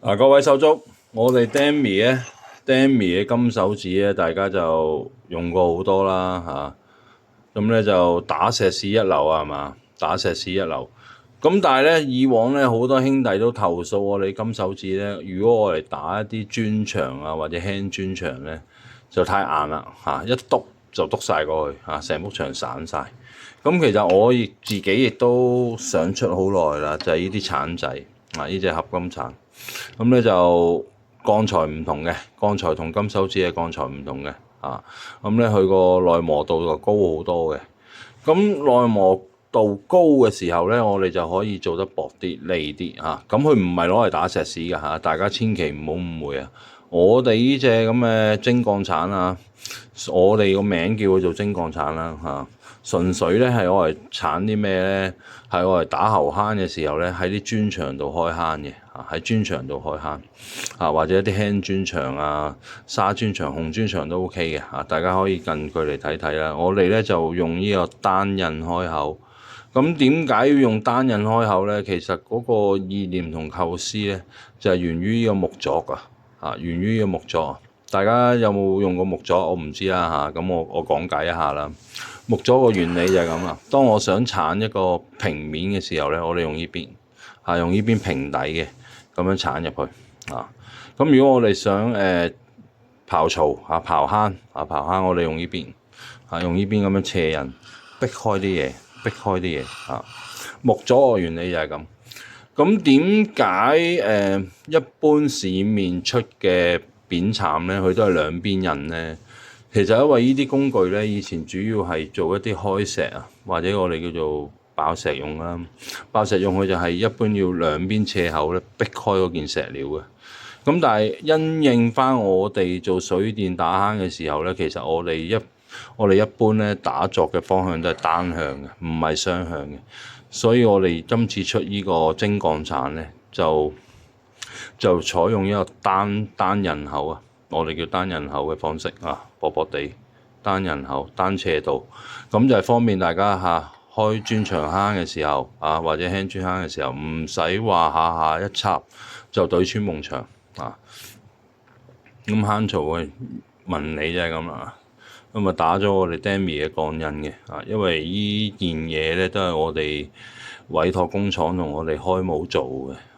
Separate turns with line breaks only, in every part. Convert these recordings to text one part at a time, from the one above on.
各位手足，我哋 Demi 嘅金手指咧，大家就用過好多啦嚇。咁咧就打石屎一流啊，係嘛？打石屎一流。咁但係咧，以往咧好多兄弟都投訴我哋金手指咧，如果我哋打一啲磚牆啊或者輕磚牆咧，就太硬啦嚇，一篤就篤晒過去嚇，成幅牆散晒。咁其實我自己亦都想出好耐啦，就係呢啲鏟仔啊，呢隻合金鏟。咁咧就鋼材唔同嘅，鋼材同金手指嘅鋼材唔同嘅啊。咁咧佢個耐磨度就高好多嘅。咁耐磨度高嘅時候咧，我哋就可以做得薄啲、利啲嚇。咁佢唔係攞嚟打石屎㗎嚇，大家千祈唔好誤會啊！我哋呢隻咁嘅精鋼鏟啊，我哋個名叫佢做精鋼鏟啦嚇。純粹咧係我嚟鏟啲咩咧？係我嚟打喉坑嘅時候咧，喺啲磚牆度開坑嘅嚇，喺磚牆度開坑嚇，或者一啲輕磚牆啊、沙磚牆、紅磚牆都 OK 嘅嚇，大家可以近距離睇睇啦。我哋咧就用呢個單印開口。咁點解要用單印開口咧？其實嗰個意念同構思咧，就係源於呢個木鑿啊，源於呢個木鑿。大家有冇用過木鑿？我唔知啦嚇，咁我講解一下啦。木鑿個原理就係咁啦。當我想鏟一個平面嘅時候咧，我哋用呢邊用呢邊平底嘅咁樣鏟入去啊。咁如果我哋想刨槽刨坑我哋用呢邊用呢邊咁樣斜印逼開啲嘢木鑿個原理就係咁。咁點解一般市面出嘅扁鏟咧，佢都係兩邊印咧？其實因為呢啲工具咧，以前主要係做一啲開石啊，或者我哋叫做爆石用啦。爆石用佢就係一般要兩邊斜口咧，逼開嗰件石料嘅。咁但係因應翻我哋做水電打坑嘅時候咧，其實我哋一般咧打鑿嘅方向都係單向嘅，唔係雙向嘅。所以我哋今次出呢個精鋼鏟咧，就採用一個單印口啊，我哋叫單印口嘅方式啊，薄薄地單印口單斜度，咁就係方便大家開磚牆坑嘅時候或者輕磚坑嘅時候，唔使話下一插就對穿埲牆啊。咁坑槽嘅紋理就係咁啦。咁啊打咗我哋 Demi 嘅鋼印嘅因為呢件嘢咧都係我哋委託工廠同我哋開模做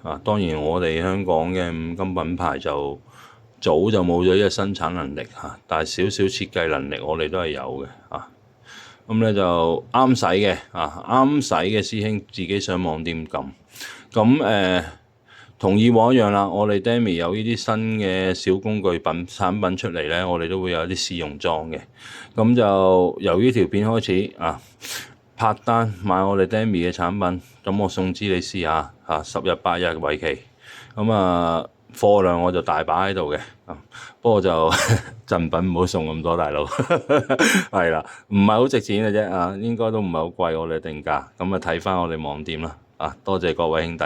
嘅當然我哋香港嘅五金品牌就早就冇咗呢個生產能力但係少少設計能力我哋都係有嘅咁咧就啱使嘅啱使嘅師兄自己上網店撳咁同以往一樣啦，我哋 Demi 有呢啲新嘅小工具產品出嚟咧，我哋都會有啲試用裝嘅。咁就由呢條片開始拍單買我哋 Demi 嘅產品，咁我送支你試下10日8日為期。咁貨量我就大把喺度嘅，不過就贈品唔好送咁多，大佬係啦，唔係好值錢嘅啫應該都唔係好貴我哋定價。咁睇翻我哋網店啦多謝各位兄弟。